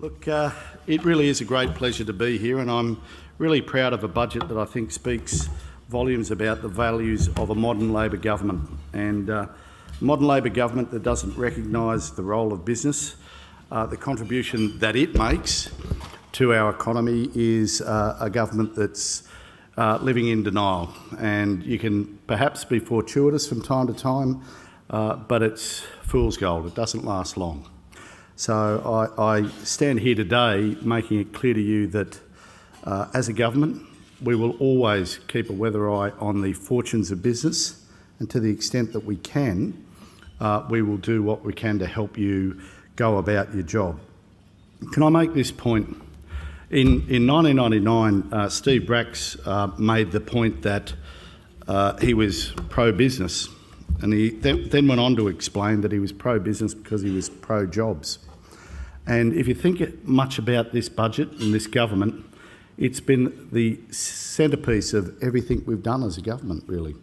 Look, it really is a great pleasure to be here, and I'm really proud of a budget that I think speaks volumes about the values of a modern Labor government. And modern Labor government that doesn't recognise the role of business, the contribution that it makes to our economy, is a government that's living in denial. And you can perhaps be fortuitous from time to time, but it's fool's gold. It doesn't last long. So I stand here today making it clear to you that as a government, we will always keep a weather eye on the fortunes of business, and to the extent that we can, we will do what we can to help you go about your job. Can I make this point? In 1999, Steve Bracks made the point that he was pro-business, and he then went on to explain that he was pro-business because he was pro-jobs. And if you think much about this budget and this government, it's been the centrepiece of everything we've done as a government, really.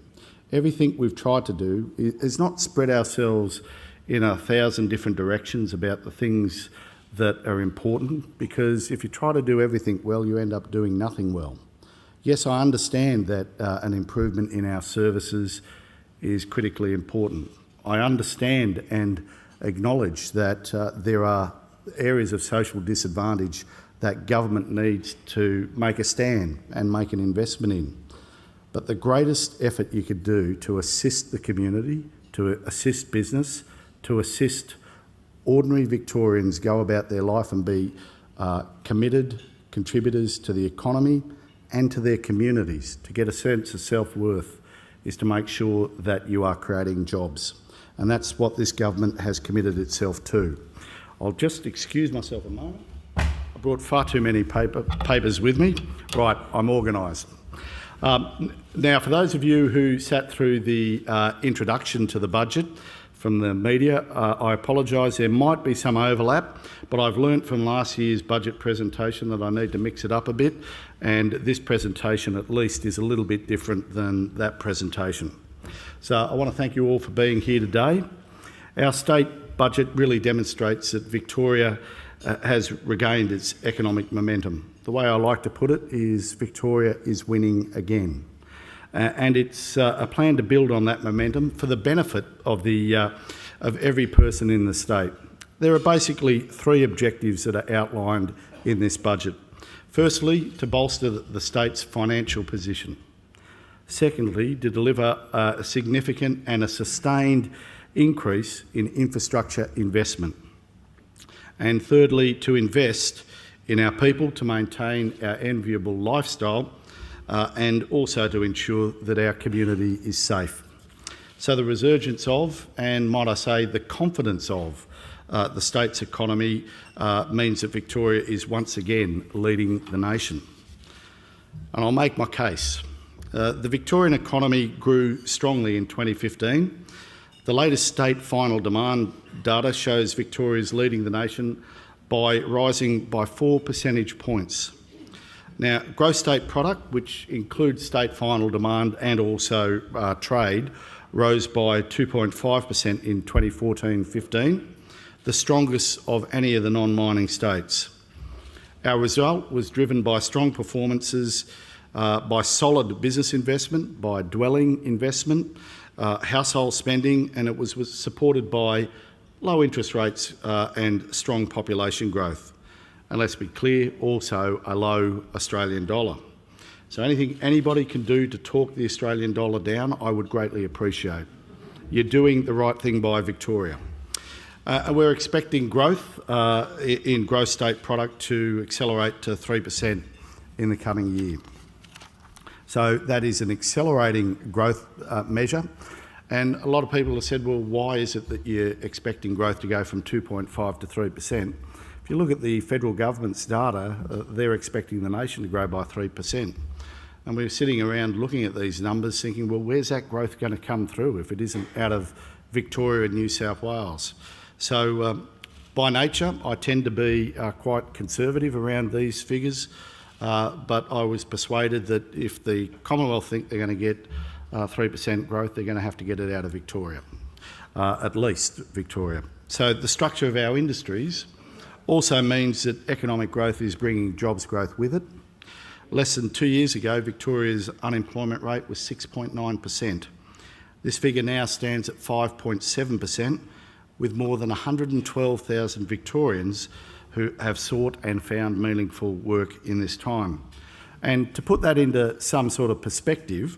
Everything we've tried to do is not spread ourselves in 1,000 different directions about the things that are important, because if you try to do everything well, you end up doing nothing well. Yes, I understand that an improvement in our services is critically important. I understand and acknowledge that there are areas of social disadvantage that government needs to make a stand and make an investment in. But the greatest effort you could do to assist the community, to assist business, to assist ordinary Victorians go about their life and be committed contributors to the economy and to their communities, to get a sense of self-worth, is to make sure that you are creating jobs. And that's what this government has committed itself to. I'll just excuse myself a moment. I brought far too many papers with me. Right, I'm organised. Now, for those of you who sat through the introduction to the budget from the media, I apologise. There might be some overlap, but I've learnt from last year's budget presentation that I need to mix it up a bit, and this presentation at least is a little bit different than that presentation. So I want to thank you all for being here today. Our state budget really demonstrates that Victoria has regained its economic momentum. The way I like to put it is Victoria is winning again. And it's a plan to build on that momentum for the benefit of every person in the state. There are basically three objectives that are outlined in this budget. Firstly, to bolster the state's financial position. Secondly, to deliver a significant and a sustained increase in infrastructure investment. And thirdly, to invest in our people to maintain our enviable lifestyle and also to ensure that our community is safe. So the resurgence of, and might I say the confidence of, the state's economy means that Victoria is once again leading the nation. And I'll make my case. The Victorian economy grew strongly in 2015. The latest state final demand data shows Victoria is leading the nation by rising by 4 percentage points. Now, gross state product, which includes state final demand and also trade, rose by 2.5% in 2014-15, the strongest of any of the non-mining states. Our result was driven by strong performances by solid business investment, by dwelling investment, household spending, and it was supported by low interest rates and strong population growth. And let's be clear, also a low Australian dollar. So anything anybody can do to talk the Australian dollar down, I would greatly appreciate. You're doing the right thing by Victoria. And we're expecting growth in gross state product to accelerate to 3% in the coming year. So that is an accelerating growth measure. And a lot of people have said, well, why is it that you're expecting growth to go from 2.5 to 3%? If you look at the federal government's data, they're expecting the nation to grow by 3%. And we're sitting around looking at these numbers thinking, well, where's that growth going to come through if it isn't out of Victoria and New South Wales? So by nature, I tend to be quite conservative around these figures, but I was persuaded that if the Commonwealth think they're going to get 3% growth, they're going to have to get it out of Victoria, at least Victoria. So the structure of our industries also means that economic growth is bringing jobs growth with it. Less than 2 years ago, Victoria's unemployment rate was 6.9%. This figure now stands at 5.7%, with more than 112,000 Victorians who have sought and found meaningful work in this time. And to put that into some sort of perspective,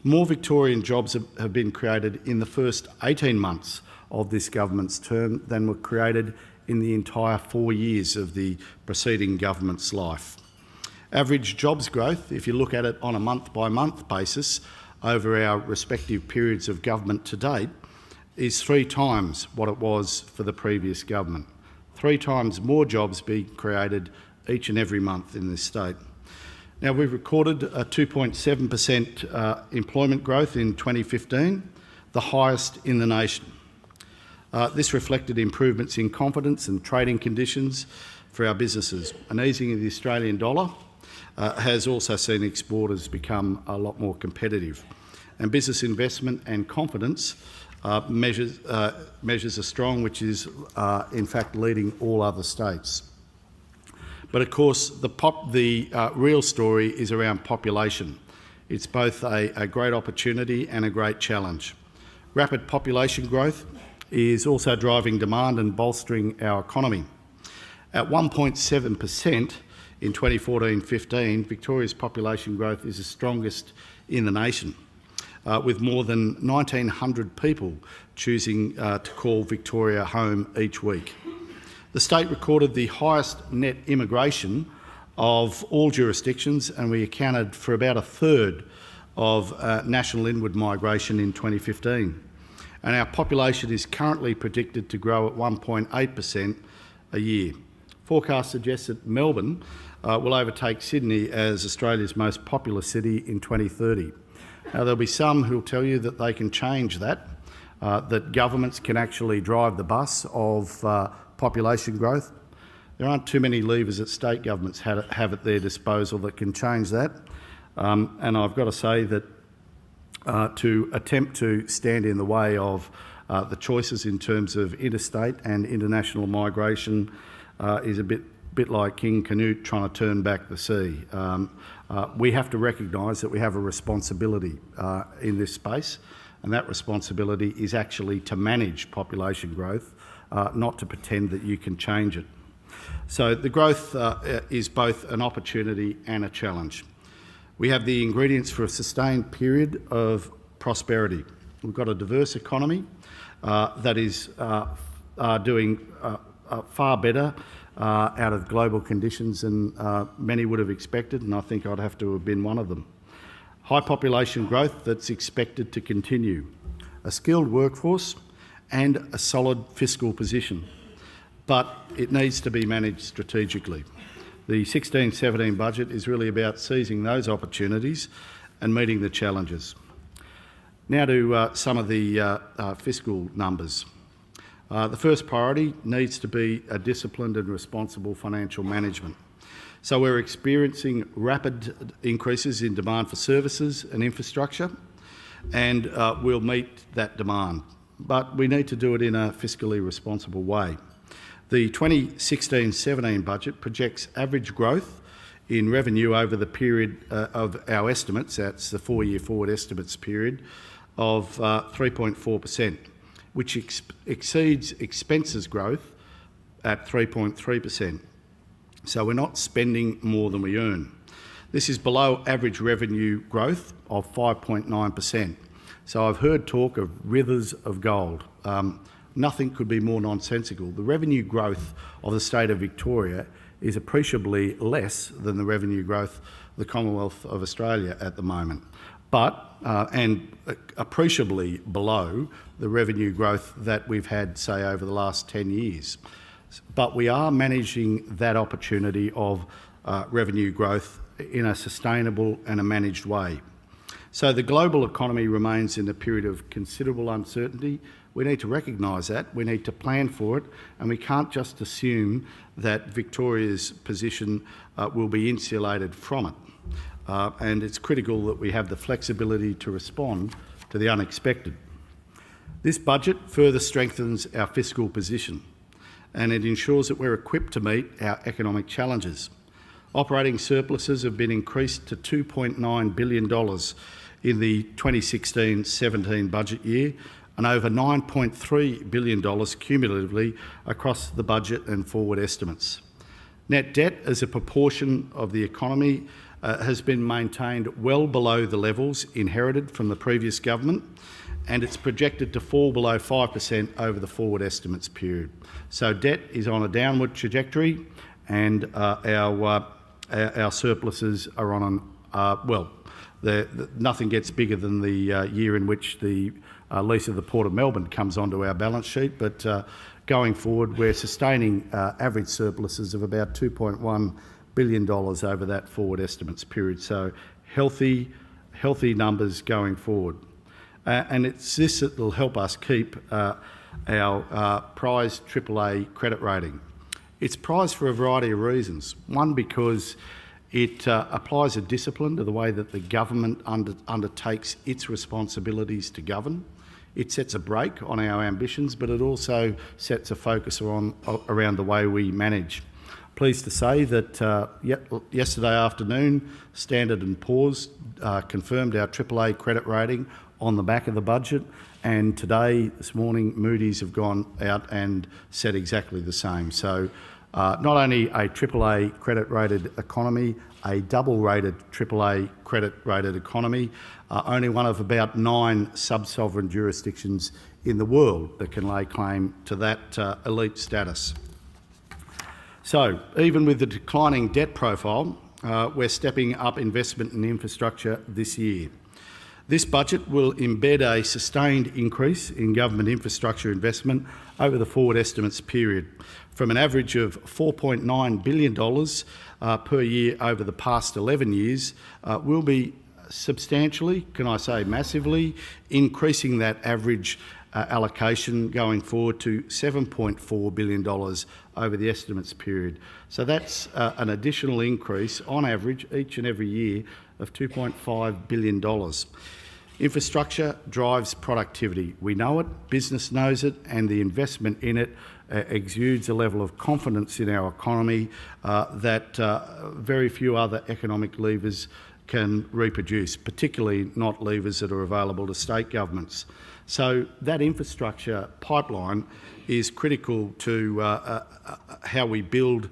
more Victorian jobs have been created in the first 18 months of this government's term than were created in the entire 4 years of the preceding government's life. Average jobs growth, if you look at it on a month-by-month basis over our respective periods of government to date, is 3 times what it was for the previous government. 3 times more jobs being created each and every month in this state. Now, we've recorded a 2.7% employment growth in 2015, the highest in the nation. This reflected improvements in confidence and trading conditions for our businesses. An easing of the Australian dollar has also seen exporters become a lot more competitive. And business investment and confidence measures are strong, which is in fact leading all other states. But of course, the real story is around population. It's both a great opportunity and a great challenge. Rapid population growth is also driving demand and bolstering our economy. At 1.7%, in 2014-15, Victoria's population growth is the strongest in the nation, with more than 1,900 people choosing to call Victoria home each week. The state recorded the highest net immigration of all jurisdictions, and we accounted for about a third of national inward migration in 2015. And our population is currently predicted to grow at 1.8% a year. Forecasts suggest that Melbourne will overtake Sydney as Australia's most populous city in 2030. Now, there'll be some who'll tell you that they can change that, that governments can actually drive the bus of population growth. There aren't too many levers that state governments have at their disposal that can change that. And I've got to say that to attempt to stand in the way of the choices in terms of interstate and international migration is a bit like King Canute trying to turn back the sea. We have to recognise that we have a responsibility in this space, and that responsibility is actually to manage population growth, not to pretend that you can change it. So the growth is both an opportunity and a challenge. We have the ingredients for a sustained period of prosperity. We've got a diverse economy that is doing far better out of global conditions than many would have expected, and I think I'd have to have been one of them. High population growth that's expected to continue, a skilled workforce and a solid fiscal position, but it needs to be managed strategically. The 16-17 budget is really about seizing those opportunities and meeting the challenges. Now to some of the fiscal numbers. The first priority needs to be a disciplined and responsible financial management. So we're experiencing rapid increases in demand for services and infrastructure, and we'll meet that demand. But we need to do it in a fiscally responsible way. The 2016-17 budget projects average growth in revenue over the period of our estimates, that's the 4-year forward estimates period, of 3.4%, which exceeds expenses growth at 3.3%. So we're not spending more than we earn. This is below average revenue growth of 5.9%. So I've heard talk of rivers of gold. Nothing could be more nonsensical. The revenue growth of the state of Victoria is appreciably less than the revenue growth of the Commonwealth of Australia at the moment, and appreciably below the revenue growth that we've had, say, over the last 10 years. But we are managing that opportunity of revenue growth in a sustainable and a managed way. So the global economy remains in a period of considerable uncertainty. We need to recognise that, we need to plan for it, and we can't just assume that Victoria's position will be insulated from it. And it's critical that we have the flexibility to respond to the unexpected. This budget further strengthens our fiscal position, and it ensures that we're equipped to meet our economic challenges. Operating surpluses have been increased to $2.9 billion in the 2016-17 budget year, and over $9.3 billion cumulatively across the budget and forward estimates. Net debt as a proportion of the economy has been maintained well below the levels inherited from the previous government, and it's projected to fall below 5% over the forward estimates period. So debt is on a downward trajectory, and our surpluses are on nothing gets bigger than the year in which the lease of the Port of Melbourne comes onto our balance sheet, but going forward we're sustaining average surpluses of about $2.1 billion over that forward estimates period. So healthy numbers going forward. And it's this that will help us keep our prized AAA credit rating. It's prized for a variety of reasons. One, because it applies a discipline to the way that the government undertakes its responsibilities to govern. It sets a brake on our ambitions, but it also sets a focus around the way we manage. Pleased to say that yesterday afternoon, Standard & Poor's confirmed our AAA credit rating on the back of the budget, and today, this morning, Moody's have gone out and said exactly the same. So not only a AAA credit-rated economy, a double-rated AAA credit-rated economy, only one of about 9 sub-sovereign jurisdictions in the world that can lay claim to that elite status. So even with the declining debt profile, we're stepping up investment in infrastructure this year. This budget will embed a sustained increase in government infrastructure investment over the forward estimates period, from an average of $4.9 billion per year over the past 11 years. We'll be substantially, can I say massively, increasing that average allocation going forward to $7.4 billion over the estimates period. So that's an additional increase on average each and every year of $2.5 billion. Infrastructure drives productivity. We know it, business knows it, and the investment in it exudes a level of confidence in our economy that very few other economic levers can reproduce, particularly not levers that are available to state governments. So that infrastructure pipeline is critical to how we build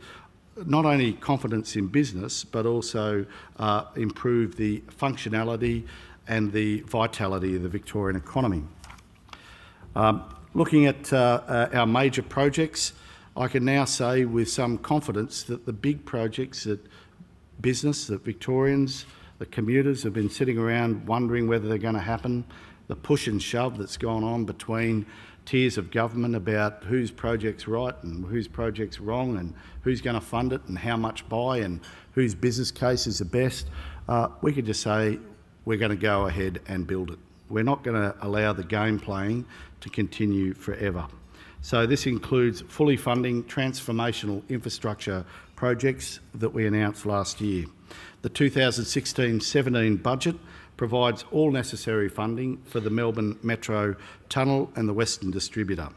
not only confidence in business, but also improve the functionality and the vitality of the Victorian economy. Looking at our major projects, I can now say with some confidence that the big projects that business, that Victorians, the commuters have been sitting around wondering whether they're going to happen, the push and shove that's gone on between tiers of government about whose project's right and whose project's wrong and who's going to fund it and how much by and whose business case is the best, we could just say we're going to go ahead and build it. We're not going to allow the game playing to continue forever. So this includes fully funding transformational infrastructure projects that we announced last year. The 2016-17 budget provides all necessary funding for the Melbourne Metro Tunnel and the Western Distributor.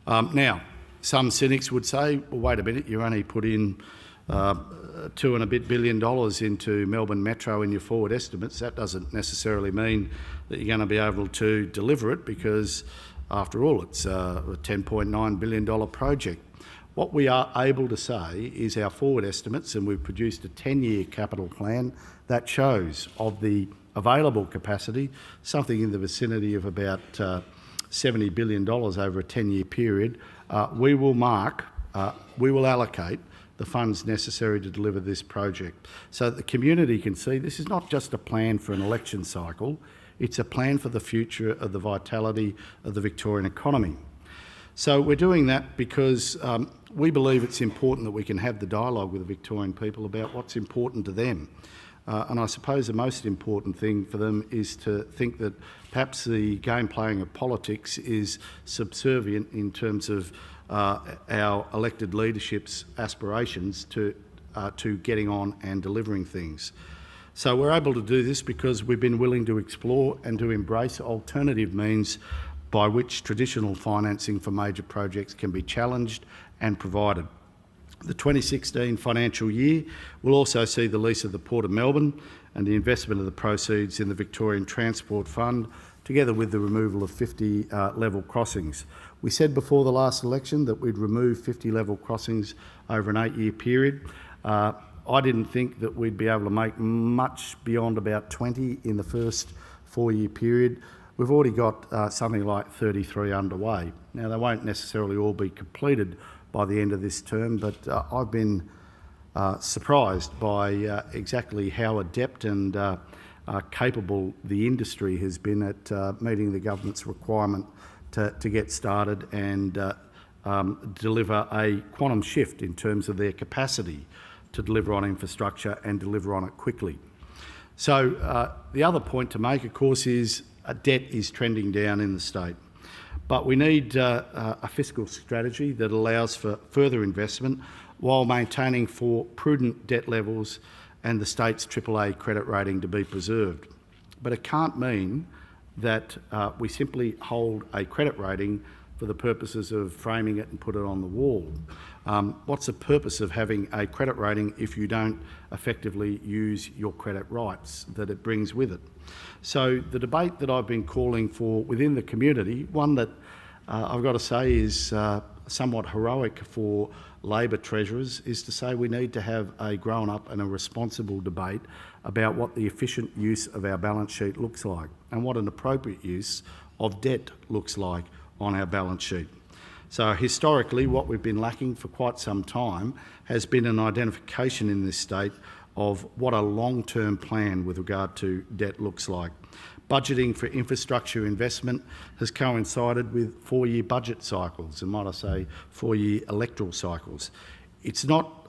Now, some cynics would say, well, wait a minute, you only put in $2 and a bit billion into Melbourne Metro in your forward estimates. That doesn't necessarily mean that you're going to be able to deliver it, because after all, it's a $10.9 billion project. What we are able to say is our forward estimates, and we've produced a 10-year capital plan that shows of the available capacity, something in the vicinity of about $70 billion over a 10-year period. We will allocate the funds necessary to deliver this project, so that the community can see this is not just a plan for an election cycle, it's a plan for the future of the vitality of the Victorian economy. So we're doing that because we believe it's important that we can have the dialogue with the Victorian people about what's important to them. And I suppose the most important thing for them is to think that perhaps the game playing of politics is subservient in terms of our elected leadership's aspirations to getting on and delivering things. So we're able to do this because we've been willing to explore and to embrace alternative means by which traditional financing for major projects can be challenged and provided. The 2016 financial year will also see the lease of the Port of Melbourne and the investment of the proceeds in the Victorian Transport Fund, together with the removal of 50 level crossings. We said before the last election that we'd remove 50 level crossings over an 8-year period. I didn't think that we'd be able to make much beyond about 20 in the first 4-year period. We've already got something like 33 underway. Now, they won't necessarily all be completed by the end of this term, but I've been surprised by exactly how adept and capable the industry has been at meeting the government's requirement to get started and deliver a quantum shift in terms of their capacity to deliver on infrastructure and deliver on it quickly. So the other point to make, of course, is debt is trending down in the state. But we need a fiscal strategy that allows for further investment while maintaining for prudent debt levels and the state's AAA credit rating to be preserved. But it can't mean that we simply hold a credit rating for the purposes of framing it and put it on the wall. What's the purpose of having a credit rating if you don't effectively use your credit rights that it brings with it? So the debate that I've been calling for within the community, one that I've got to say is somewhat heroic for Labor treasurers, is to say we need to have a grown-up and a responsible debate about what the efficient use of our balance sheet looks like and what an appropriate use of debt looks like on our balance sheet. So historically, what we've been lacking for quite some time has been an identification in this state of what a long-term plan with regard to debt looks like. Budgeting for infrastructure investment has coincided with 4-year budget cycles, and might I say 4-year electoral cycles. It's not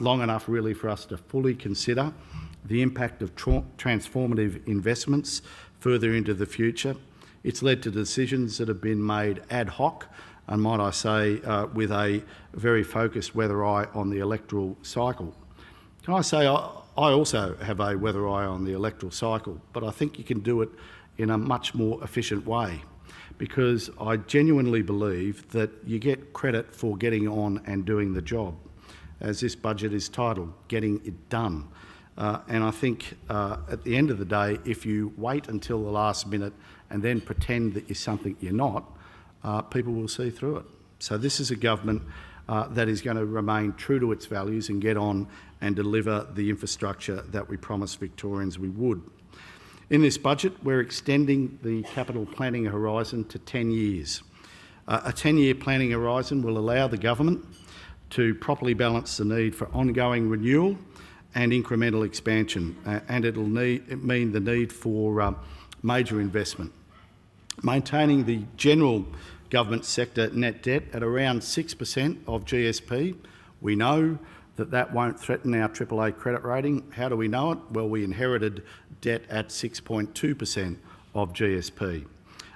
long enough really for us to fully consider the impact of transformative investments further into the future. It's led to decisions that have been made ad hoc, and might I say with a very focused weather eye on the electoral cycle. Can I say I also have a weather eye on the electoral cycle, but I think you can do it in a much more efficient way, because I genuinely believe that you get credit for getting on and doing the job, as this budget is titled, Getting It Done. And I think at the end of the day, if you wait until the last minute and then pretend that you're something you're not, people will see through it. So this is a government that is going to remain true to its values and get on and deliver the infrastructure that we promised Victorians we would. In this budget, we're extending the capital planning horizon to 10 years. A 10-year planning horizon will allow the government to properly balance the need for ongoing renewal and incremental expansion, and it'll mean the need for major investment. Maintaining the general government sector net debt at around 6% of GSP. We know that that won't threaten our AAA credit rating. How do we know it? Well, we inherited debt at 6.2% of GSP.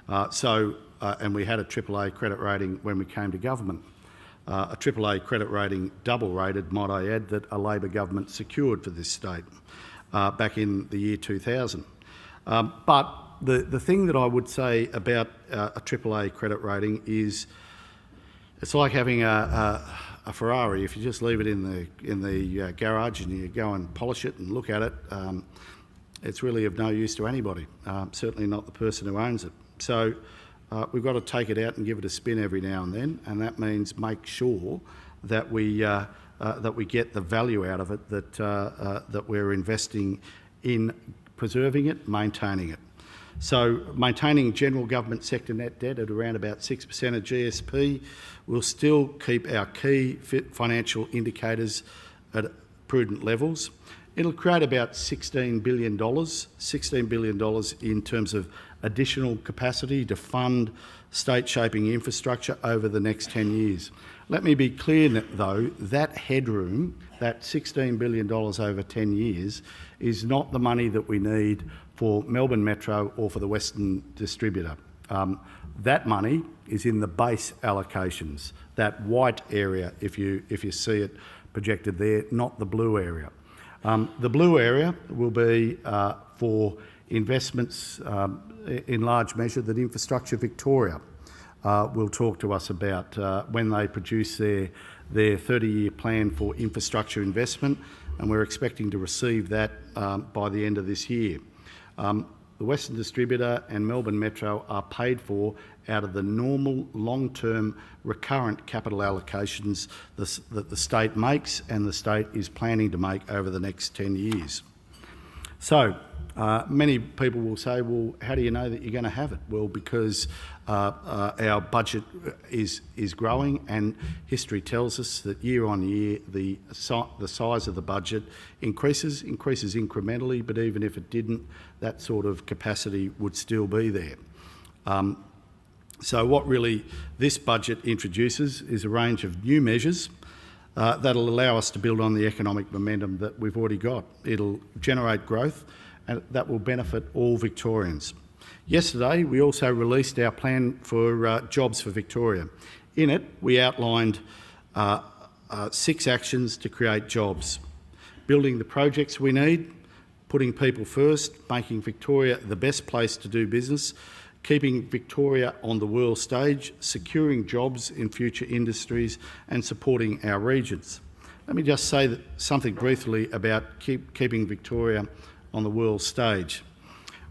And we had a AAA credit rating when we came to government. A AAA credit rating, double rated, might I add, that a Labor government secured for this state back in the year 2000. But the thing that I would say about a AAA credit rating is it's like having a Ferrari. If you just leave it in the garage and you go and polish it and look at it, it's really of no use to anybody, certainly not the person who owns it. So we've got to take it out and give it a spin every now and then, and that means make sure that we get the value out of it that we're investing in preserving it, maintaining it. So maintaining general government sector net debt at around about 6% of GSP will still keep our key financial indicators at prudent levels. It'll create about $16 billion in terms of additional capacity to fund state-shaping infrastructure over the next 10 years. Let me be clear though, that headroom, that $16 billion over 10 years, is not the money that we need for Melbourne Metro or for the Western Distributor. That money is in the base allocations, that white area, if you see it projected there, not the blue area. The blue area will be for investments in large measure that Infrastructure Victoria will talk to us about when they produce their 30-year plan for infrastructure investment, and we're expecting to receive that by the end of this year. The Western Distributor and Melbourne Metro are paid for out of the normal long-term recurrent capital allocations that the state makes and the state is planning to make over the next 10 years. So many people will say, well, how do you know that you're going to have it? Well, because our budget is growing, and history tells us that year on year the size of the budget increases incrementally, but even if it didn't, that sort of capacity would still be there. So what really this budget introduces is a range of new measures that'll allow us to build on the economic momentum that we've already got. It'll generate growth, and that will benefit all Victorians. Yesterday, we also released our plan for Jobs for Victoria. In it, we outlined 6 actions to create jobs: building the projects we need, putting people first, making Victoria the best place to do business, keeping Victoria on the world stage, securing jobs in future industries, and supporting our regions. Let me just say something briefly about keeping Victoria on the world stage.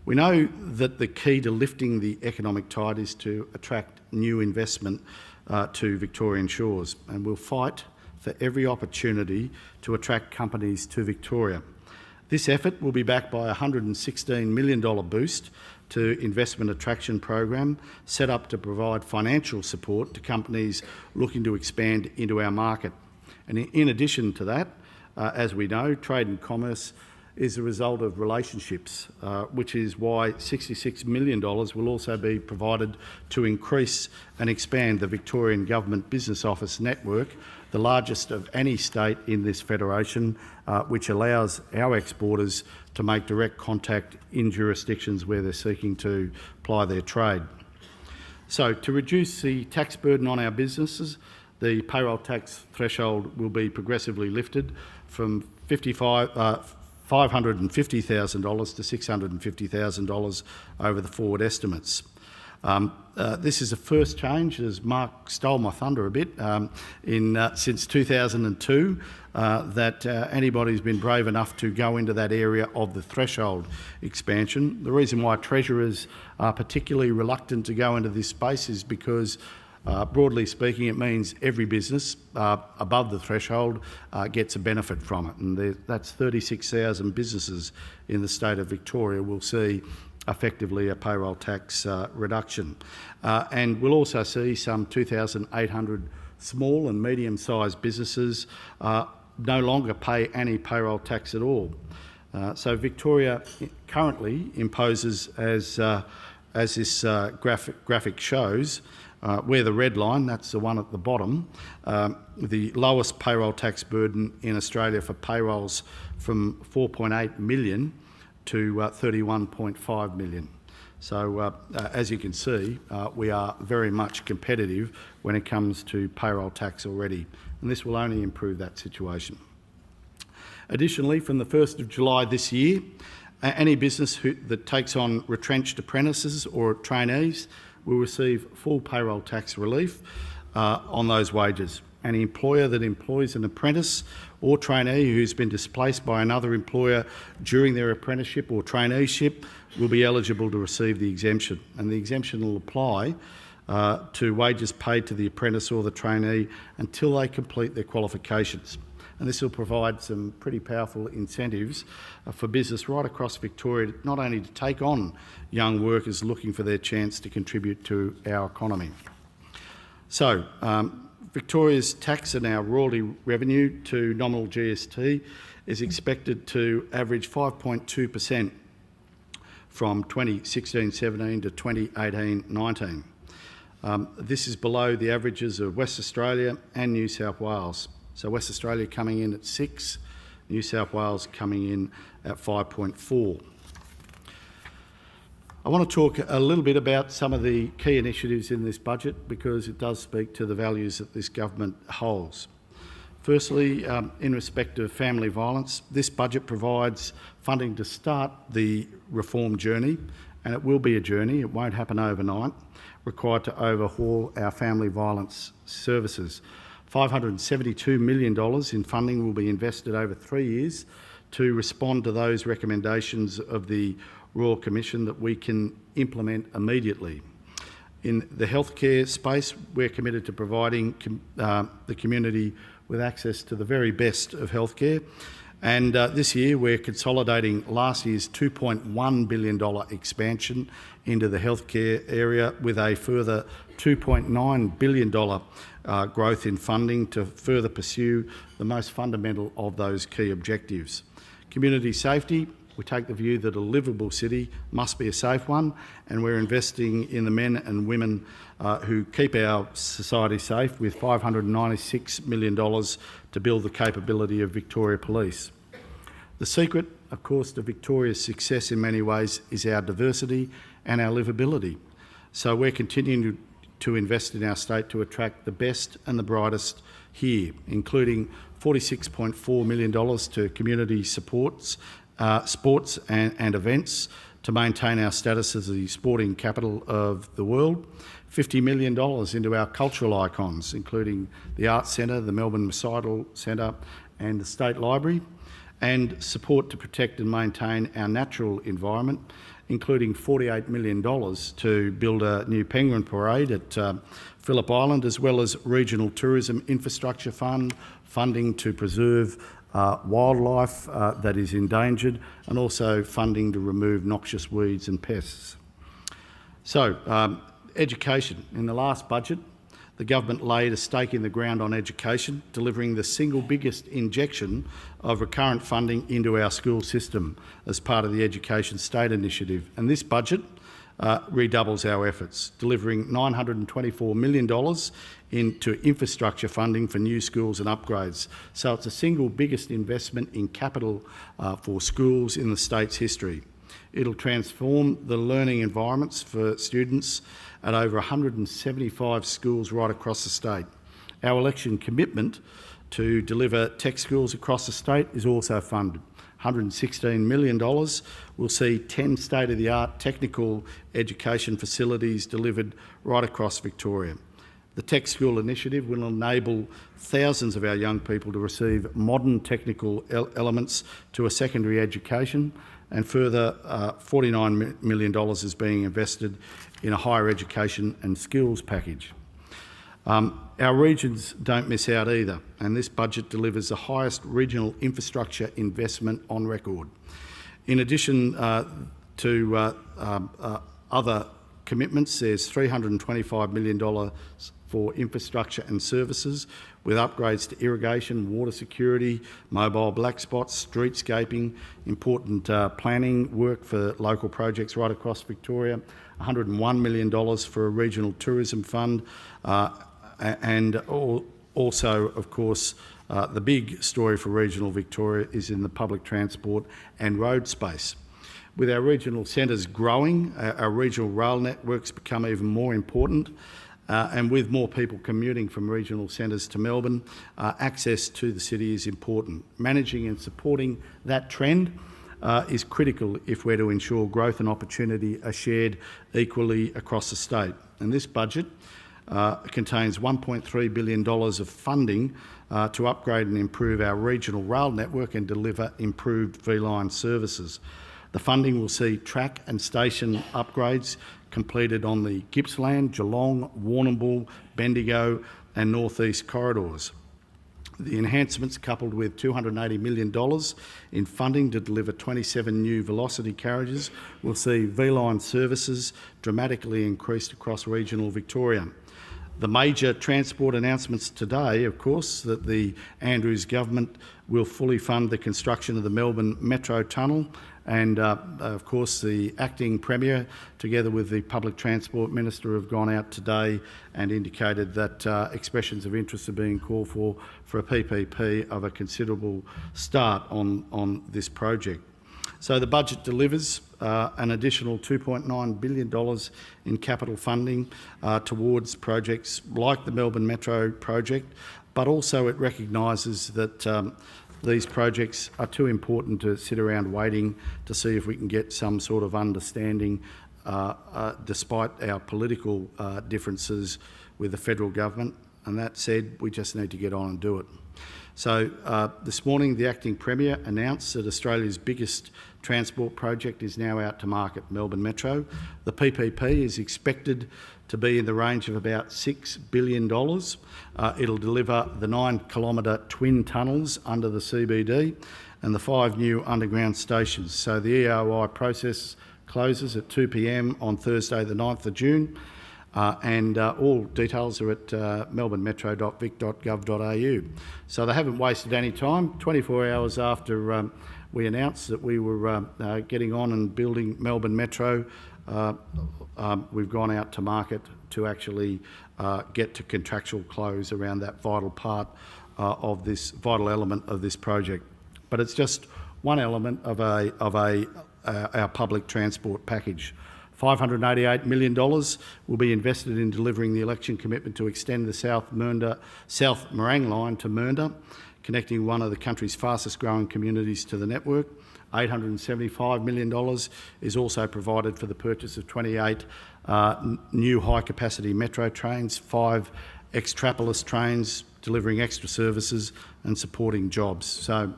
We know that the key to lifting the economic tide is to attract new investment to Victorian shores, and we'll fight for every opportunity to attract companies to Victoria. This effort will be backed by a $116 million boost to investment attraction program set up to provide financial support to companies looking to expand into our market. And in addition to that, as we know, trade and commerce is a result of relationships, which is why $66 million will also be provided to increase and expand the Victorian Government Business Office network, the largest of any state in this federation, which allows our exporters to make direct contact in jurisdictions where they're seeking to ply their trade. So to reduce the tax burden on our businesses, the payroll tax threshold will be progressively lifted from $550,000 to $650,000 over the forward estimates. This is a first change, as Mark stole my thunder a bit, since 2002, that anybody's been brave enough to go into that area of the threshold expansion. The reason why treasurers are particularly reluctant to go into this space is because broadly speaking, it means every business above the threshold gets a benefit from it, and that's 36,000 businesses in the state of Victoria will see effectively a payroll tax reduction. And we'll also see some 2,800 small and medium-sized businesses no longer pay any payroll tax at all. So Victoria currently imposes, as this graphic shows, where the red line, that's the one at the bottom, the lowest payroll tax burden in Australia for payrolls from 4.8 million to 31.5 million. So as you can see, we are very much competitive when it comes to payroll tax already, and this will only improve that situation. Additionally, from the 1st of July this year, any business that takes on retrenched apprentices or trainees will receive full payroll tax relief on those wages. Any employer that employs an apprentice or trainee who's been displaced by another employer during their apprenticeship or traineeship will be eligible to receive the exemption, and the exemption will apply to wages paid to the apprentice or the trainee until they complete their qualifications. And this will provide some pretty powerful incentives for business right across Victoria, not only to take on young workers looking for their chance to contribute to our economy. So, Victoria's tax and our royalty revenue to nominal GST is expected to average 5.2% from 2016-17 to 2018-19. This is below the averages of West Australia and New South Wales. So West Australia coming in at 6, New South Wales coming in at 5.4. I want to talk a little bit about some of the key initiatives in this budget because it does speak to the values that this government holds. Firstly, in respect of family violence, this budget provides funding to start the reform journey and it will be a journey, it won't happen overnight, required to overhaul our family violence services. $572 million in funding will be invested over 3 years to respond to those recommendations of the Royal Commission that we can implement immediately. In the healthcare space, we're committed to providing the community with access to the very best of healthcare. And this year, we're consolidating last year's $2.1 billion expansion into the healthcare area with a further $2.9 billion growth in funding to further pursue the most fundamental of those key objectives. Community safety. We take the view that a livable city must be a safe one, and we're investing in the men and women who keep our society safe with $596 million to build the capability of Victoria Police. The secret, of course, to Victoria's success in many ways is our diversity and our livability. So we're continuing to invest in our state to attract the best and the brightest here, including $46.4 million to community sports and events to maintain our status as the sporting capital of the world, $50 million into our cultural icons, including the Arts Centre, the Melbourne Recital Centre and the State Library, and support to protect and maintain our natural environment, including $48 million to build a new penguin parade at Phillip Island, as well as regional tourism infrastructure fund, funding to preserve wildlife that is endangered, and also funding to remove noxious weeds and pests. So, education. In the last budget, the government laid a stake in the ground on education, delivering the single biggest injection of recurrent funding into our school system as part of the Education State Initiative. And this budget redoubles our efforts, delivering $924 million into infrastructure funding for new schools and upgrades. So it's the single biggest investment in capital for schools in the state's history. It'll transform the learning environments for students at over 175 schools right across the state. Our election commitment to deliver tech schools across the state is also funded. $116 million will see 10 state-of-the-art technical education facilities delivered right across Victoria. The Tech School Initiative will enable thousands of our young people to receive modern technical elements to a secondary education, and further $49 million is being invested in a higher education and skills package. Our regions don't miss out either, and this budget delivers the highest regional infrastructure investment on record. In addition to other commitments, there's $325 million for infrastructure and services, with upgrades to irrigation, water security, mobile black spots, streetscaping, important planning work for local projects right across Victoria, $101 million for a regional tourism fund, and also, of course, the big story for regional Victoria is in the public transport and road space. With our regional centres growing, our regional rail networks become even more important, and with more people commuting from regional centres to Melbourne, access to the city is important. Managing and supporting that trend is critical if we're to ensure growth and opportunity are shared equally across the state. And this budget contains $1.3 billion of funding to upgrade and improve our regional rail network and deliver improved V-line services. The funding will see track and station upgrades completed on the Gippsland, Geelong, Warrnambool, Bendigo and North East corridors. The enhancements, coupled with $280 million in funding to deliver 27 new velocity carriages, will see V-line services dramatically increased across regional Victoria. The major transport announcements today, of course, that the Andrews government will fully fund the construction of the Melbourne Metro Tunnel, and of course the acting Premier, together with the Public Transport Minister, have gone out today and indicated that expressions of interest are being called for a PPP of a considerable start on this project. So the budget delivers an additional $2.9 billion in capital funding towards projects like the Melbourne Metro project, but also it recognises that these projects are too important to sit around waiting to see if we can get some sort of understanding despite our political differences with the federal government. And that said, we just need to get on and do it. So this morning, the Acting Premier announced that Australia's biggest transport project is now out to market, Melbourne Metro. The PPP is expected to be in the range of about $6 billion. It'll deliver the 9-kilometre twin tunnels under the CBD and the 5 new underground stations. So the EOI process closes at 2 p.m. on Thursday the 9th of June. And all details are at melbournemetro.vic.gov.au. So they haven't wasted any time. 24 hours after we announced that we were getting on and building Melbourne Metro, we've gone out to market to actually get to contractual close around that vital part of this vital element of this project. But it's just one element of our public transport package. $588 million will be invested in delivering the election commitment to extend the South Morang line to Mernda, connecting one of the country's fastest growing communities to the network. $875 million is also provided for the purchase of 28 new high-capacity metro trains, 5 extrapolis trains delivering extra services and supporting jobs. So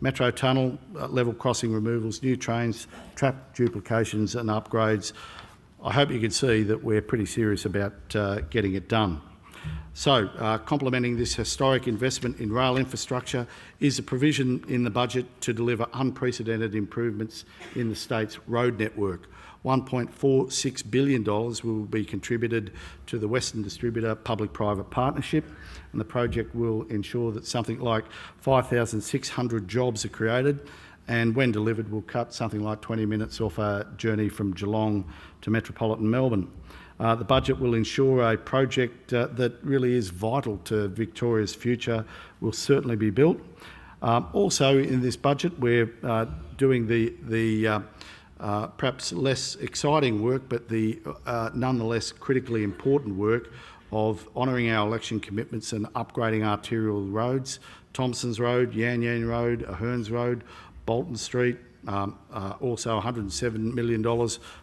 Metro tunnel, level crossing removals, new trains, trap duplications and upgrades. I hope you can see that we're pretty serious about getting it done. So, complementing this historic investment in rail infrastructure is a provision in the budget to deliver unprecedented improvements in the state's road network. $1.46 billion will be contributed to the Western Distributor Public-Private Partnership, and the project will ensure that something like 5,600 jobs are created, and when delivered will cut something like 20 minutes off our journey from Geelong to metropolitan Melbourne. The budget will ensure a project that really is vital to Victoria's future will certainly be built. Also in this budget we're doing the perhaps less exciting work, but the nonetheless critically important work of honouring our election commitments and upgrading arterial roads, Thompson's Road, Yan Yan Road, Ahearns Road, Bolton Street, also $107 million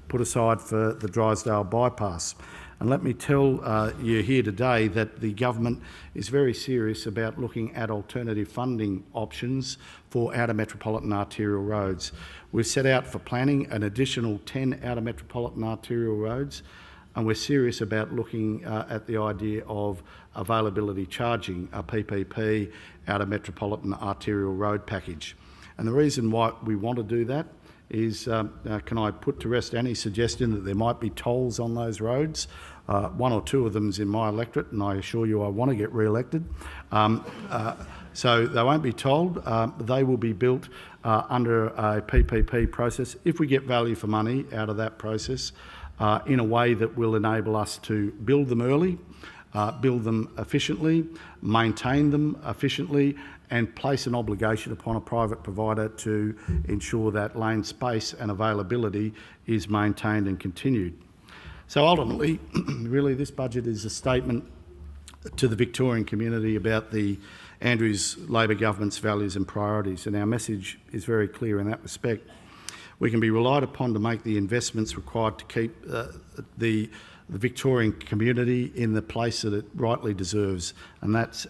put aside for the Drysdale bypass. And let me tell you here today that the government is very serious about looking at alternative funding options for outer metropolitan arterial roads. We've set out for planning an additional 10 outer metropolitan arterial roads, and we're serious about looking at the idea of availability charging, a PPP outer metropolitan arterial road package. And the reason why we want to do that is, can I put to rest any suggestion that there might be tolls on those roads? One or two of them is in my electorate, and I assure you I want to get re-elected. So they won't be tolled. They will be built under a PPP process if we get value for money out of that process in a way that will enable us to build them early, build them efficiently, maintain them efficiently, and place an obligation upon a private provider to ensure that lane space and availability is maintained and continued. So ultimately, really this budget is a statement to the Victorian community about the Andrews Labor government's values and priorities, and our message is very clear in that respect. We can be relied upon to make the investments required to keep the Victorian community in the place that it rightly deserves, and that's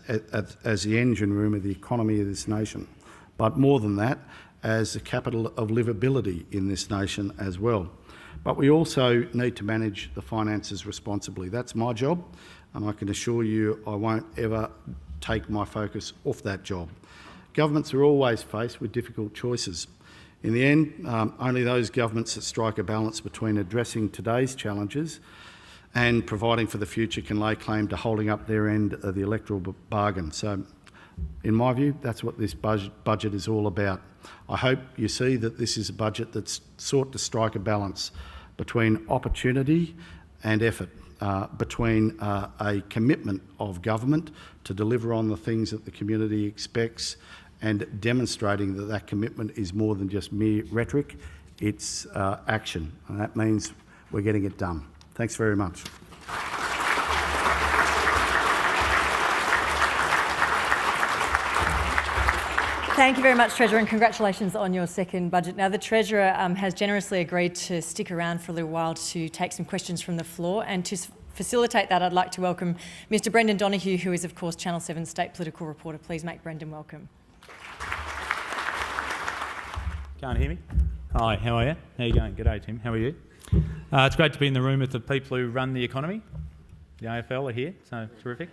as the engine room of the economy of this nation. But more than that, as the capital of livability in this nation as well. But we also need to manage the finances responsibly. That's my job, and I can assure you I won't ever take my focus off that job. Governments are always faced with difficult choices. In the end, only those governments that strike a balance between addressing today's challenges and providing for the future can lay claim to holding up their end of the electoral bargain. So, in my view, that's what this budget is all about. I hope you see that this is a budget that's sought to strike a balance between opportunity and effort, between a commitment of government to deliver on the things that the community expects and demonstrating that that commitment is more than just mere rhetoric, it's action, and that means we're getting it done. Thanks very much. Thank you very much, Treasurer, and congratulations on your second budget. Now, the Treasurer has generously agreed to stick around for a little while to take some questions from the floor, and to facilitate that, I'd like to welcome Mr Brendan Donohue, who is, of course, Channel 7 State Political Reporter. Please make Brendan welcome. Can't hear me? Hi, how are you? How are you going? G'day, Tim. How are you? It's great to be in the room with the people who run the economy. The AFL are here, so terrific.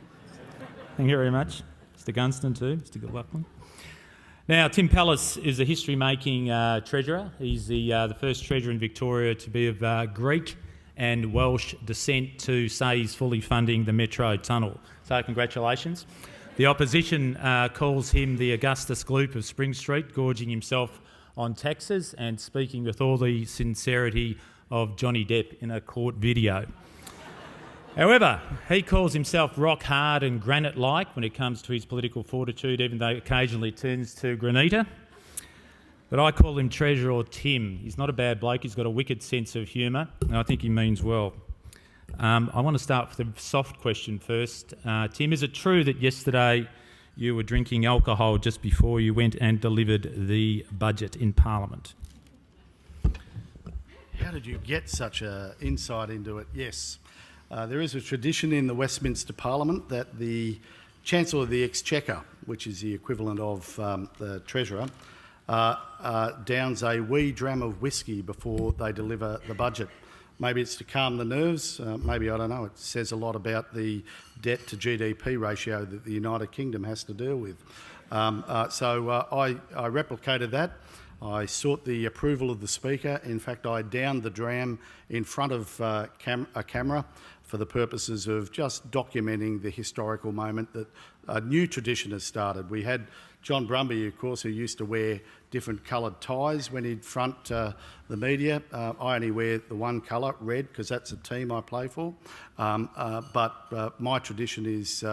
Thank you very much. Mr Gunston too, Mr Gilbuckland. Now, Tim Pallas is a history-making Treasurer. He's the first Treasurer in Victoria to be of Greek and Welsh descent to say he's fully funding the Metro Tunnel. So congratulations. The opposition calls him the Augustus Gloop of Spring Street, gorging himself on taxes and speaking with all the sincerity of Johnny Depp in a court video. However, he calls himself rock hard and granite-like when it comes to his political fortitude, even though occasionally it turns to granita. But I call him Treasurer Tim. He's not a bad bloke, he's got a wicked sense of humour, and I think he means well. I want to start with a soft question first. Tim, is it true that yesterday you were drinking alcohol just before you went and delivered the budget in Parliament? How did you get such an insight into it? Yes. There is a tradition in the Westminster Parliament that the Chancellor of the Exchequer, which is the equivalent of the Treasurer, downs a wee dram of whiskey before they deliver the budget. Maybe it's to calm the nerves, maybe, I don't know, it says a lot about the debt to GDP ratio that the United Kingdom has to deal with. So I replicated that. I sought the approval of the Speaker. In fact, I downed the dram in front of a camera for the purposes of just documenting the historical moment that a new tradition has started. We had John Brumby, of course, who used to wear different coloured ties when he'd front the media. I only wear the one colour, red, because that's a team I play for. But my tradition is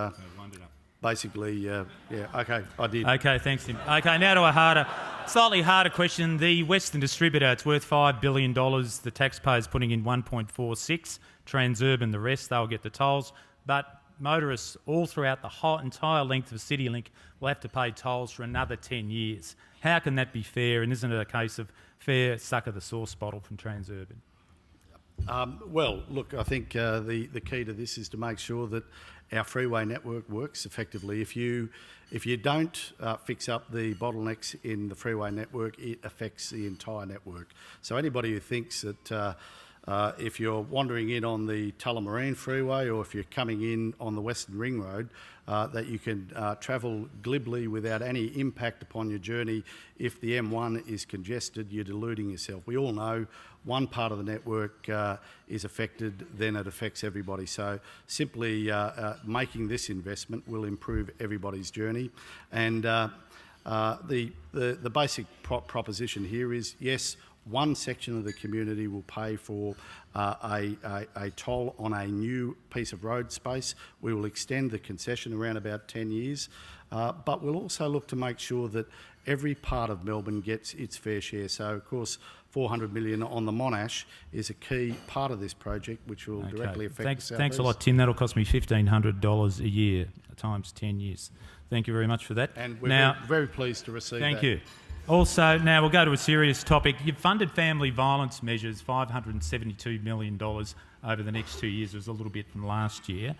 basically, yeah, okay, I did. Okay, thanks, Tim. Okay, now to a slightly harder question. The Western Distributor, it's worth $5 billion. The taxpayer's putting in 1.46. Transurban, the rest, they'll get the tolls. But motorists all throughout the whole entire length of CityLink will have to pay tolls for another 10 years. How can that be fair? And isn't it a case of fair suck of the sauce bottle from Transurban? Well, look, I think the key to this is to make sure that our freeway network works effectively. If you don't fix up the bottlenecks in the freeway network, it affects the entire network. So anybody who thinks that if you're wandering in on the Tullamarine Freeway or if you're coming in on the Western Ring Road, that you can travel glibly without any impact upon your journey. If the M1 is congested, you're deluding yourself. We all know one part of the network is affected, then it affects everybody. So simply making this investment will improve everybody's journey. And the basic proposition here is, yes, one section of the community will pay for a toll on a new piece of road space. We will extend the concession around about 10 years, but we'll also look to make sure that every part of Melbourne gets its fair share. So, of course, $400 million on the Monash is a key part of this project, which will directly affect the South Thanks East. a lot, Tim. That'll cost me $1,500 a year times 10 years. Thank you very much for that. And we're very pleased to receive that. Thank you. Also, now we'll go to a serious topic. You've funded family violence measures, $572 million over the next 2 years. It was a little bit from last year.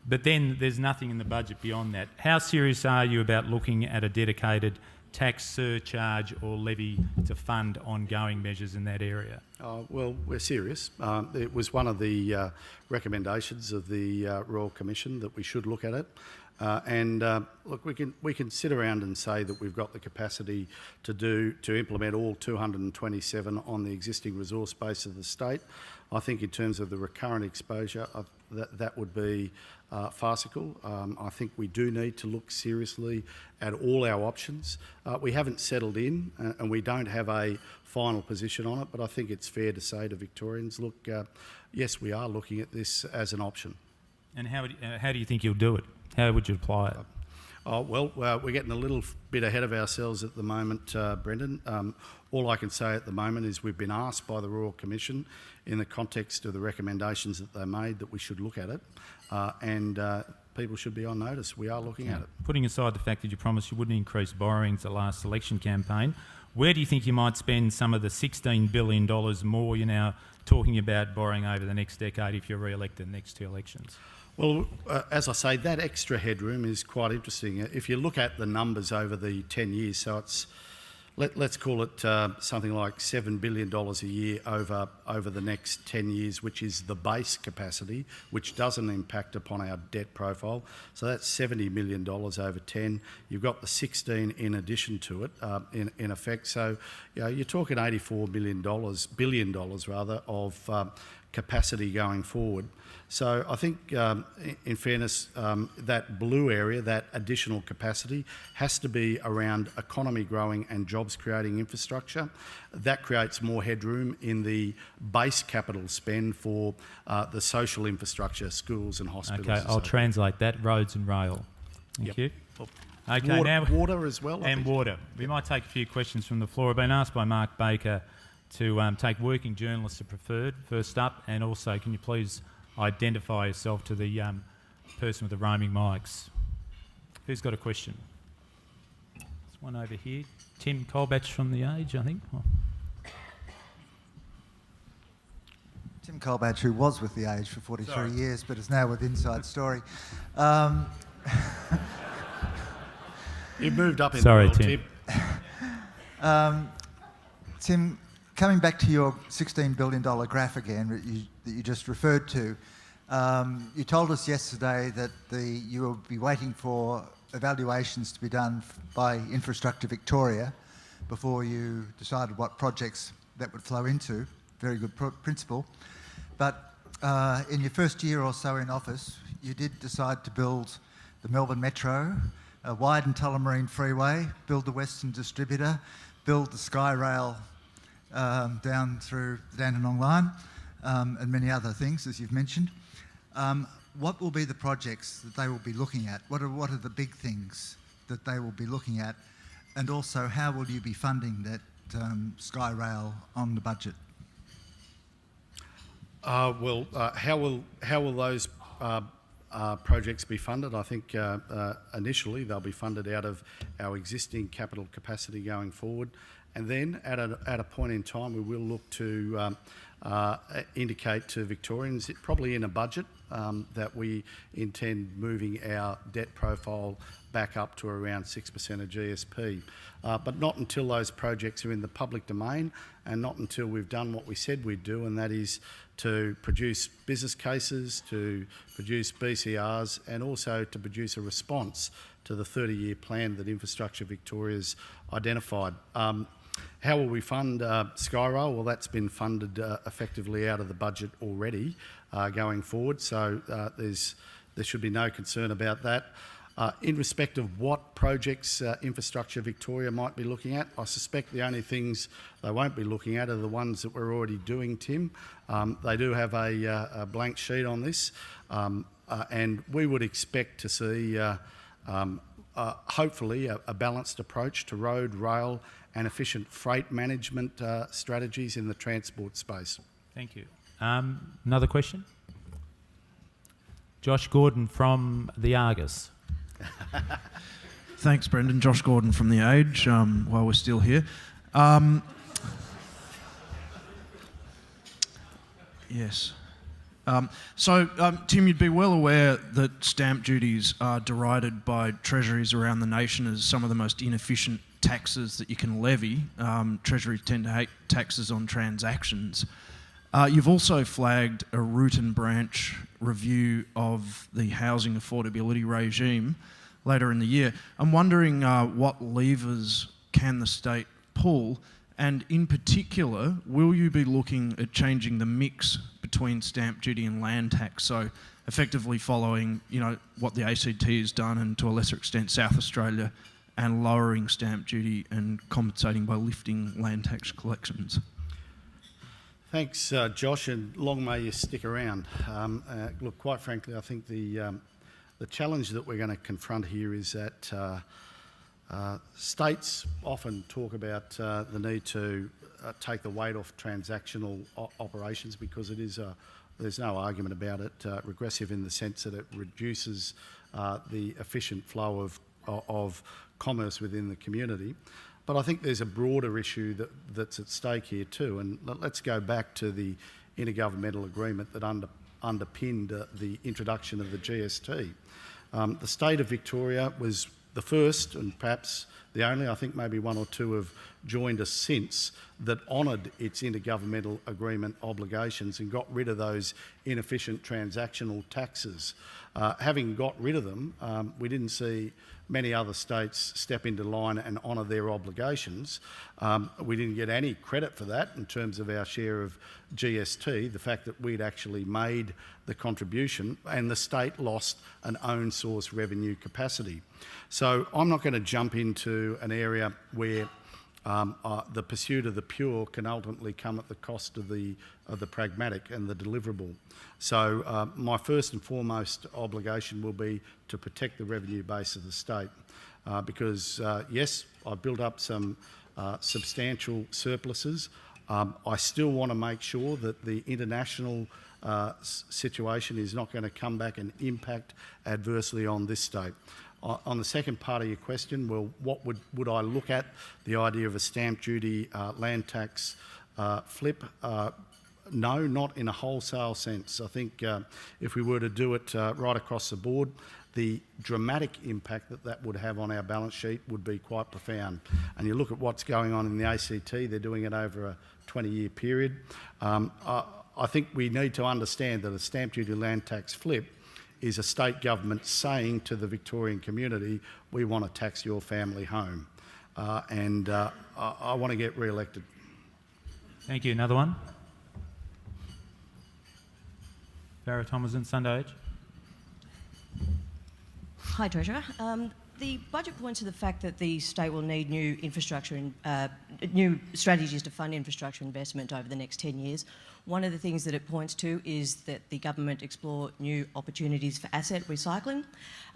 But then there's nothing in the budget beyond that. How serious are you about looking at a dedicated tax surcharge or levy to fund ongoing measures in that area? Well, we're serious. It was one of the recommendations of the Royal Commission that we should look at it. Look, we can sit around and say that we've got the capacity to implement all 227 on the existing resource base of the state. I think in terms of the recurrent exposure, that would be farcical. I think we do need to look seriously at all our options. We haven't settled in and we don't have a final position on it, but I think it's fair to say to Victorians, look, yes, we are looking at this as an option. And how do you think you'll do it? How would you apply it? Well, we're getting a little bit ahead of ourselves at the moment, Brendan. All I can say at the moment is we've been asked by the Royal Commission in the context of the recommendations that they made that we should look at it. people should be on notice. We are looking at it. Putting aside the fact that you promised you wouldn't increase borrowings the last election campaign, where do you think you might spend some of the $16 billion more you're now talking about borrowing over the next decade if you're re-elected in the next two elections? Well, as I say, that extra headroom is quite interesting. If you look at the numbers over the 10 years, so it's, let's call it something like $7 billion a year over the next 10 years, which is the base capacity, which doesn't impact upon our debt profile. So that's $70 million over 10. You've got the 16 in addition to it, in effect. So you're talking $84 billion rather, of capacity going forward. So I think, in fairness, that blue area, that additional capacity, has to be around economy growing and jobs creating infrastructure. That creates more headroom in the base capital spend for the social infrastructure, schools and hospitals. Okay, I'll translate that, roads and rail. Thank you. Okay, water as well. And water. We might take a few questions from the floor. I've been asked by Mark Baker to take working journalists as preferred, first up, and also can you please identify yourself to the person with the roaming mics. Who's got a question? There's one over here. Tim Pallas from The Age, I think. Oh. Tim Pallas, who was with The Age for 43 years but is now with Inside Story. You moved up in Sorry, the world, Tim. Tim, coming back to your $16 billion graph again that you just referred to, you told us yesterday that you will be waiting for evaluations to be done by Infrastructure Victoria before you decided what projects that would flow into. Very good principle. But in your first year or so in office, you did decide to build the Melbourne Metro, widen Tullamarine Freeway, build the Western Distributor, build the Skyrail down through the Dandenong Line, and many other things, as you've mentioned. What will be the projects that they will be looking at? What are the big things that they will be looking at? And also, how will you be funding that Skyrail on the budget? how will those projects be funded? I think initially they'll be funded out of our existing capital capacity going forward, and then at a point in time we will look to indicate to Victorians, probably in a budget, that we intend moving our debt profile back up to around 6% of GSP. But not until those projects are in the public domain, and not until we've done what we said we'd do, and that is to produce business cases, to produce BCRs, and also to produce a response to the 30-year plan that Infrastructure Victoria's identified. How will we fund Skyrail? Well, that's been funded effectively out of the budget already going forward, so there should be no concern about that. In respect of what projects Infrastructure Victoria might be looking at, I suspect the only things they won't be looking at are the ones that we're already doing, Tim. They do have a blank sheet on this, and we would expect to see hopefully a balanced approach to road, rail and efficient freight management strategies in the transport space. Thank you. Another question? Josh Gordon from The Argus. Thanks, Brendan. Josh Gordon from The Age, while we're still here. Yes. Tim, you'd be well aware that stamp duties are derided by treasuries around the nation as some of the most inefficient taxes that you can levy. Treasuries tend to hate taxes on transactions. You've also flagged a root and branch review of the housing affordability regime later in the year. I'm wondering what levers can the state pull, and in particular, will you be looking at changing the mix between stamp duty and land tax? So effectively following, what the ACT has done, and to a lesser extent South Australia, and lowering stamp duty and compensating by lifting land tax collections. Thanks, Josh, and long may you stick around. Look, quite frankly, I think the challenge that we're going to confront here is that states often talk about the need to take the weight off transactional operations, because it is there's no argument about it, regressive in the sense that it reduces the efficient flow of commerce within the community. But I think there's a broader issue that's at stake here too, and let's go back to the intergovernmental agreement that underpinned the introduction of the GST. The state of Victoria was the first and perhaps the only, I think maybe one or two have joined us since, that honoured its intergovernmental agreement obligations and got rid of those inefficient transactional taxes. Having got rid of them, we didn't see many other states step into line and honour their obligations. We didn't get any credit for that in terms of our share of GST, the fact that we'd actually made the contribution, and the state lost an own source revenue capacity. So I'm not going to jump into an area where the pursuit of the pure can ultimately come at the cost of the pragmatic and the deliverable. So my first and foremost obligation will be to protect the revenue base of the state, because yes, I've built up some substantial surpluses. I still want to make sure that the international situation is not going to come back and impact adversely on this state. On the second part of your question, well, what would I look at? The idea of a stamp duty, land tax flip? No, not in a wholesale sense. I think if we were to do it right across the board, the dramatic impact that would have on our balance sheet would be quite profound. And you look at what's going on in the ACT, they're doing it over a 20-year period. I think we need to understand that a stamp duty land tax flip is a state government saying to the Victorian community, we want to tax your family home. I want to get re-elected. Thank you. Another one? Farah Thomason, Sunday Age. Hi, Treasurer. The budget points to the fact that the state will need new infrastructure and new strategies to fund infrastructure investment over the next 10 years. One of the things that it points to is that the government explore new opportunities for asset recycling.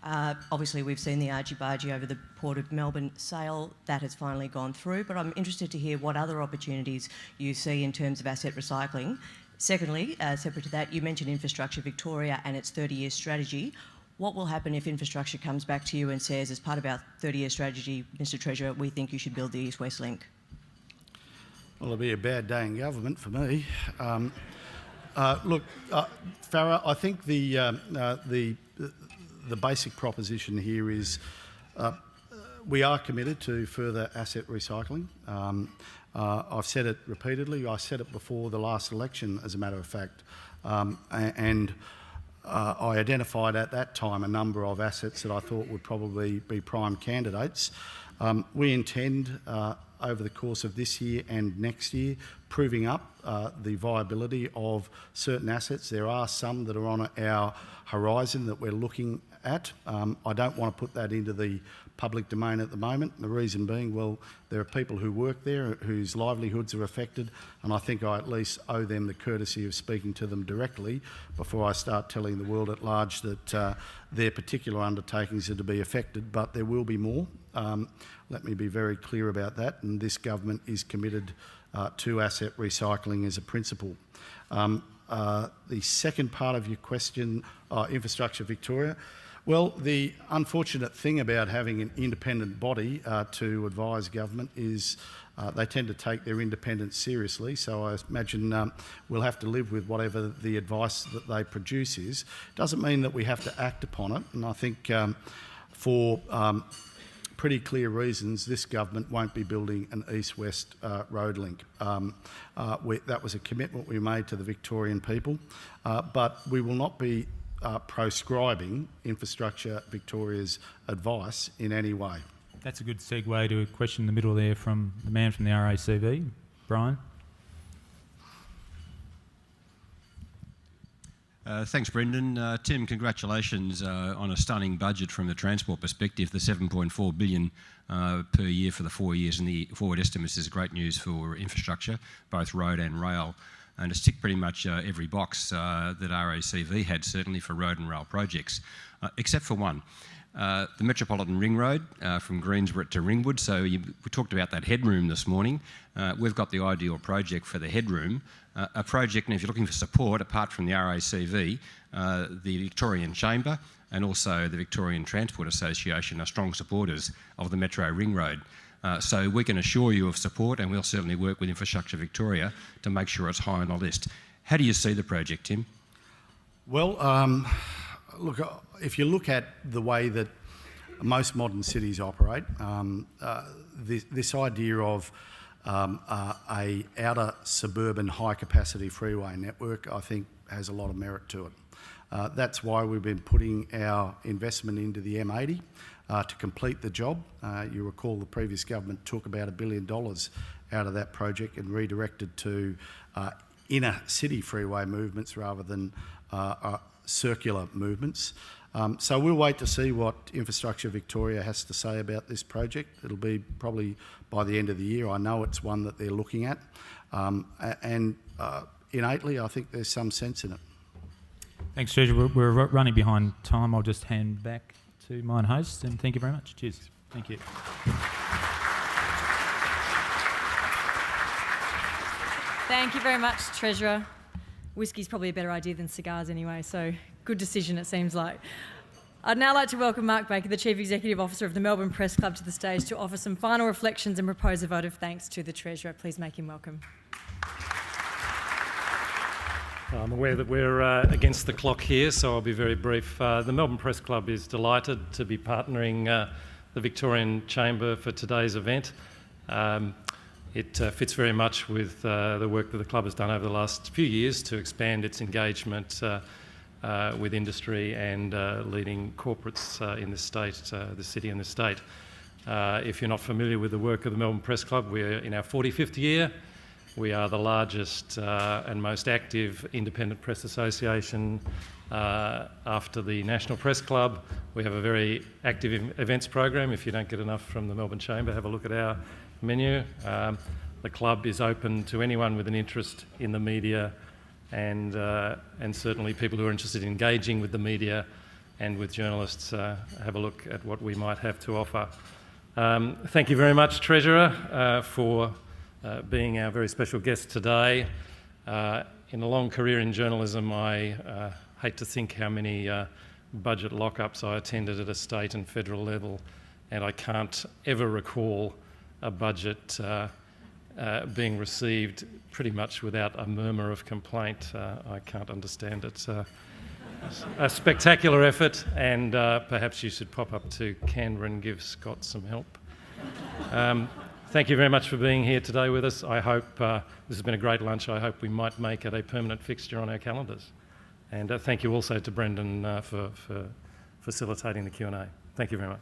Obviously, we've seen the argy-bargy over the Port of Melbourne sale. That has finally gone through, but I'm interested to hear what other opportunities you see in terms of asset recycling. Secondly, separate to that, you mentioned Infrastructure Victoria and its 30-year strategy. What will happen if infrastructure comes back to you and says, as part of our 30-year strategy, Mr Treasurer, we think you should build the East-West Link? Well, it'll be a bad day in government for me. Look, Farah, I think the basic proposition here is we are committed to further asset recycling. I've said it repeatedly. I said it before the last election, as a matter of fact, and I identified at that time a number of assets that I thought would probably be prime candidates. We intend, over the course of this year and next year, proving up the viability of certain assets. There are some that are on our horizon that we're looking at. I don't want to put that into the public domain at the moment. The reason being, well, there are people who work there whose livelihoods are affected, and I think I at least owe them the courtesy of speaking to them directly before I start telling the world at large that their particular undertakings are to be affected, but there will be more. Let me be very clear about that, and this government is committed to asset recycling as a principle. The second part of your question, Infrastructure Victoria. Well, the unfortunate thing about having an independent body to advise government is they tend to take their independence seriously, so I imagine we'll have to live with whatever the advice that they produce is. Doesn't mean that we have to act upon it, and I think for pretty clear reasons, this government won't be building an east-west road link. That was a commitment we made to the Victorian people, but we will not be proscribing Infrastructure Victoria's advice in any way. That's a good segue to a question in the middle there from the man from the RACV. Brian? Thanks, Brendan. Tim, congratulations on a stunning budget from the transport perspective. The $7.4 billion per year for the 4 years, and the forward estimates is great news for infrastructure, both road and rail. And it's ticked pretty much every box that RACV had, certainly for road and rail projects, except for one. The Metropolitan Ring Road from Greensborough to Ringwood. So we talked about that headroom this morning. We've got the ideal project for the headroom. A project, and if you're looking for support, apart from the RACV, the Victorian Chamber, and also the Victorian Transport Association are strong supporters of the Metro Ring Road. So we can assure you of support, and we'll certainly work with Infrastructure Victoria to make sure it's high on the list. How do you see the project, Tim? Well, look, if you look at the way that most modern cities operate, this idea of a outer suburban high-capacity freeway network, I think, has a lot of merit to it. That's why we've been putting our investment into the M80 to complete the job. You recall the previous government took about $1 billion out of that project and redirected to inner city freeway movements rather than circular movements. So we'll wait to see what Infrastructure Victoria has to say about this project. It'll be probably by the end of the year. I know it's one that they're looking at. And innately, I think there's some sense in it. Thanks, Treasurer. We're running behind time. I'll just hand back to mine host, and thank you very much. Cheers. Thank you. Thank you very much, Treasurer. Whiskey's probably a better idea than cigars anyway, so good decision it seems like. I'd now like to welcome Mark Baker, the Chief Executive Officer of the Melbourne Press Club, to the stage to offer some final reflections and propose a vote of thanks to the Treasurer. Please make him welcome. I'm aware that we're against the clock here, so I'll be very brief. The Melbourne Press Club is delighted to be partnering the Victorian Chamber for today's event. It fits very much with the work that the club has done over the last few years to expand its engagement with industry and leading corporates in this state, the city and the state. If you're not familiar with the work of the Melbourne Press Club, we're in our 45th year. We are the largest and most active independent press association after the National Press Club. We have a very active events program. If you don't get enough from the Melbourne Chamber, have a look at our menu. The club is open to anyone with an interest in the media and certainly people who are interested in engaging with the media and with journalists. Have a look at what we might have to offer. Thank you very much, Treasurer, for being our very special guest today. In a long career in journalism, I hate to think how many budget lockups I attended at a state and federal level, and I can't ever recall a budget being received pretty much without a murmur of complaint. I can't understand it. A spectacular effort, and perhaps you should pop up to Canberra and give Scott some help. Thank you very much for being here today with us. I hope this has been a great lunch. I hope we might make it a permanent fixture on our calendars. And thank you also to Brendan for facilitating the Q&A. Thank you very much.